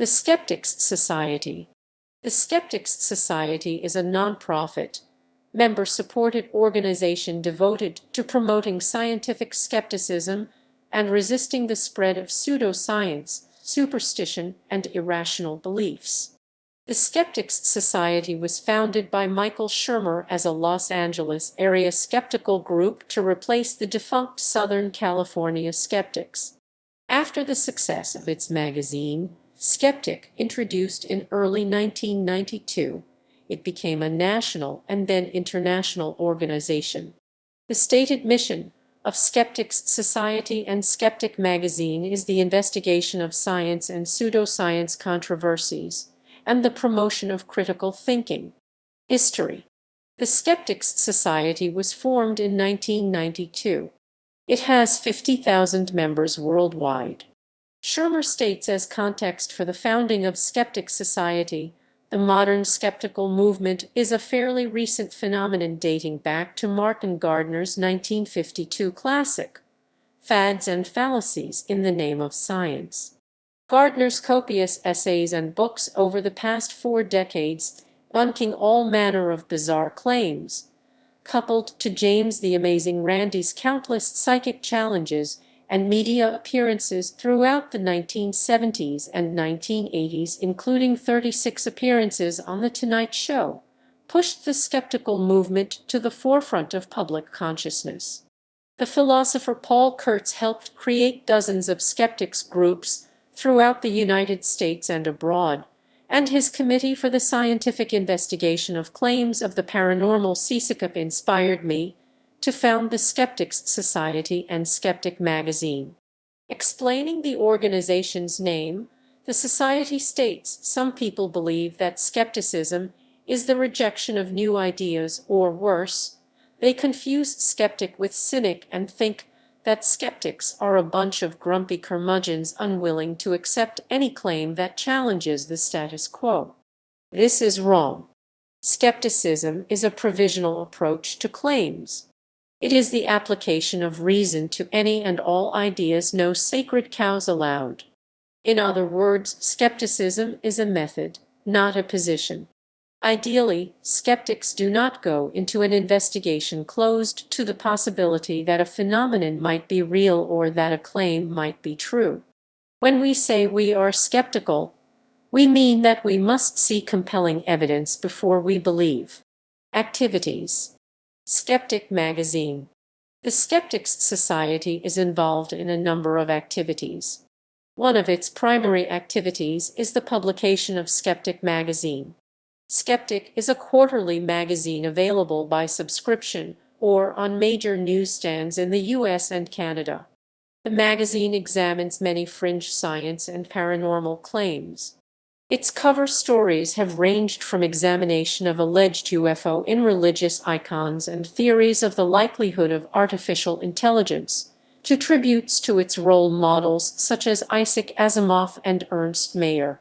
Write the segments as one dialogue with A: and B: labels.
A: The Skeptics Society. The Skeptics Society is a nonprofit, member-supported organization devoted to promoting scientific skepticism and resisting the spread of pseudoscience, superstition, and irrational beliefs. The Skeptics Society was founded by Michael Shermer as a Los Angeles area skeptical group to replace the defunct Southern California Skeptics. After the success of its magazine, Skeptic, introduced in early 1992, it became a national and then international organization. The stated mission of Skeptics Society and Skeptic magazine is the investigation of science and pseudoscience controversies, and the promotion of critical thinking. History. The Skeptics Society was formed in 1992. It has 50,000 members worldwide. Shermer states as context for the founding of Skeptics Society, the modern skeptical movement is a fairly recent phenomenon dating back to Martin Gardner's 1952 classic, Fads and Fallacies in the Name of Science. Gardner's copious essays and books over the past 4 decades, debunking all manner of bizarre claims, coupled to James the Amazing Randi's countless psychic challenges and media appearances throughout the 1970s and 1980s, including 36 appearances on The Tonight Show, pushed the skeptical movement to the forefront of public consciousness. The philosopher Paul Kurtz helped create dozens of skeptics groups throughout the United States and abroad, and his Committee for the Scientific Investigation of Claims of the Paranormal (CSICAP) inspired me to found the Skeptics Society and Skeptic magazine. Explaining the organization's name, the Society states some people believe that skepticism is the rejection of new ideas, or worse, they confuse skeptic with cynic and think that skeptics are a bunch of grumpy curmudgeons unwilling to accept any claim that challenges the status quo. This is wrong. Skepticism is a provisional approach to claims. It is the application of reason to any and all ideas, no sacred cows allowed. In other words, skepticism is a method, not a position. Ideally, skeptics do not go into an investigation closed to the possibility that a phenomenon might be real or that a claim might be true. When we say we are skeptical, we mean that we must see compelling evidence before we believe. Activities. Skeptic magazine. The Skeptics Society is involved in a number of activities. One of its primary activities is the publication of Skeptic magazine. Skeptic is a quarterly magazine available by subscription or on major newsstands in the US and Canada. The magazine examines many fringe science and paranormal claims. Its cover stories have ranged from examination of alleged UFO in religious icons and theories of the likelihood of artificial intelligence, to tributes to its role models such as Isaac Asimov and Ernst Mayr.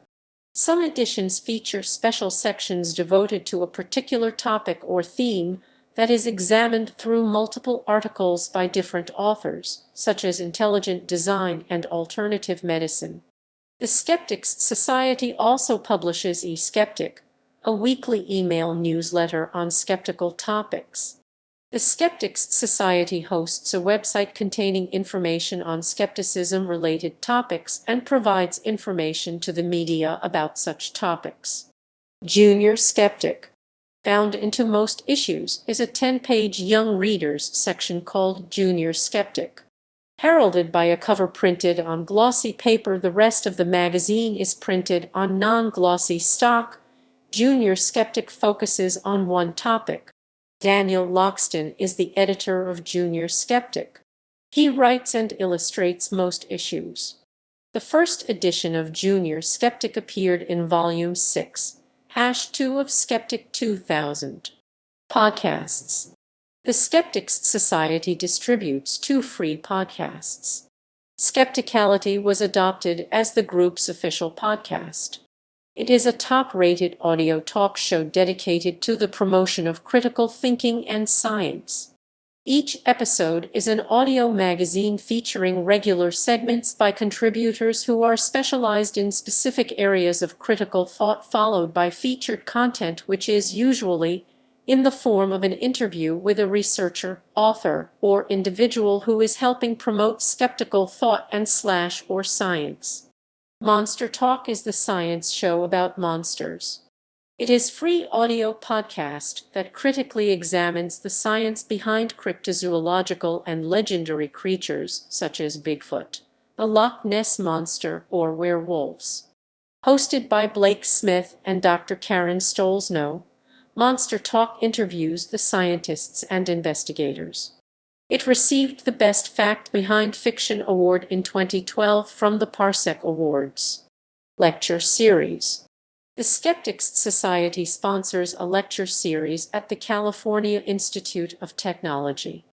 A: Some editions feature special sections devoted to a particular topic or theme that is examined through multiple articles by different authors, such as intelligent design and alternative medicine. The Skeptics Society also publishes eSkeptic, a weekly email newsletter on skeptical topics. The Skeptics Society hosts a website containing information on skepticism-related topics and provides information to the media about such topics. Junior Skeptic. Bound into most issues is a 10-page Young Readers section called Junior Skeptic. Heralded by a cover printed on glossy paper, the rest of the magazine is printed on non-glossy stock. Junior Skeptic focuses on one topic. Daniel Loxton is the editor of Junior Skeptic. He writes and illustrates most issues. The first edition of Junior Skeptic appeared in Volume 6, #2 of Skeptic 2000. Podcasts. The Skeptics Society distributes 2 free podcasts. Skepticality was adopted as the group's official podcast. It is a top-rated audio talk show dedicated to the promotion of critical thinking and science. Each episode is an audio magazine featuring regular segments by contributors who are specialized in specific areas of critical thought, followed by featured content, which is usually in the form of an interview with a researcher, author, or individual who is helping promote skeptical thought and/or science. Monster Talk is the science show about monsters. It is free audio podcast that critically examines the science behind cryptozoological and legendary creatures such as Bigfoot, the Loch Ness Monster, or werewolves. Hosted by Blake Smith and Dr. Karen Stolzno, Monster Talk interviews the scientists and investigators. It received the Best Fact Behind Fiction Award in 2012 from the Parsec Awards. Lecture Series. The Skeptics Society sponsors a lecture series at the California Institute of Technology.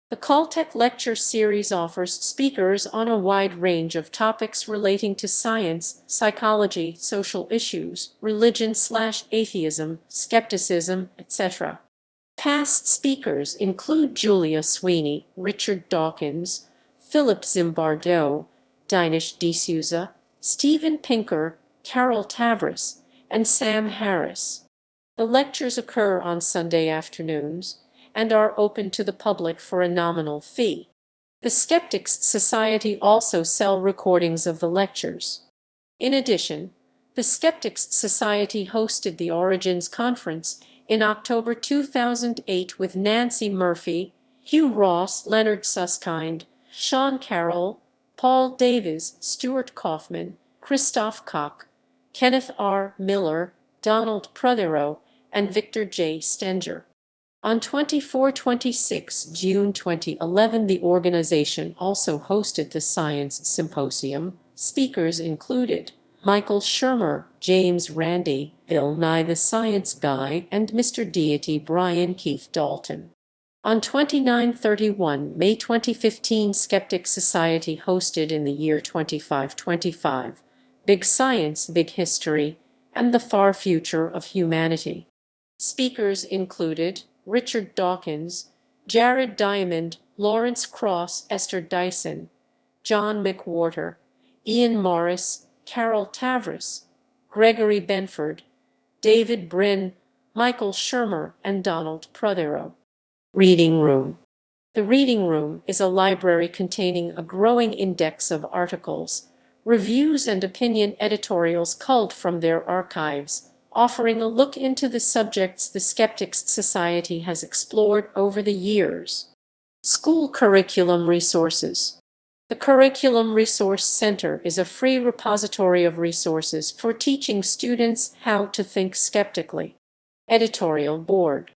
A: The Caltech Lecture Series offers speakers on a wide range of topics relating to science, psychology, social issues, religion/atheism, skepticism, etc. Past speakers include Julia Sweeney, Richard Dawkins, Philip Zimbardo, Dinesh D'Souza, Steven Pinker, Carol Tavris, and Sam Harris. The lectures occur on Sunday afternoons and are open to the public for a nominal fee. The Skeptics Society also sell recordings of the lectures. In addition, the Skeptics Society hosted the Origins Conference in October 2008 with Nancy Murphy, Hugh Ross, Leonard Susskind, Sean Carroll, Paul Davies, Stuart Kaufman, Christoph Koch, Kenneth R. Miller, Donald Prothero, and Victor J. Stenger. On 24-26 June 2011, the organization also hosted the Science Symposium. Speakers included Michael Shermer, James Randi, Bill Nye the Science Guy, and Mr. Deity Brian Keith Dalton. On 29-31 May 2015, Skeptics Society hosted in the year 2525, Big Science, Big History, and the Far Future of Humanity. Speakers included Richard Dawkins, Jared Diamond, Lawrence Cross, Esther Dyson, John McWhorter, Ian Morris, Carol Tavris, Gregory Benford, David Brin, Michael Shermer, and Donald Prothero. Reading Room. The Reading Room is a library containing a growing index of articles, reviews, and opinion editorials culled from their archives, offering a look into the subjects the Skeptics Society has explored over the years. School Curriculum Resources. The Curriculum Resource Center is a free repository of resources for teaching students how to think skeptically. Editorial Board.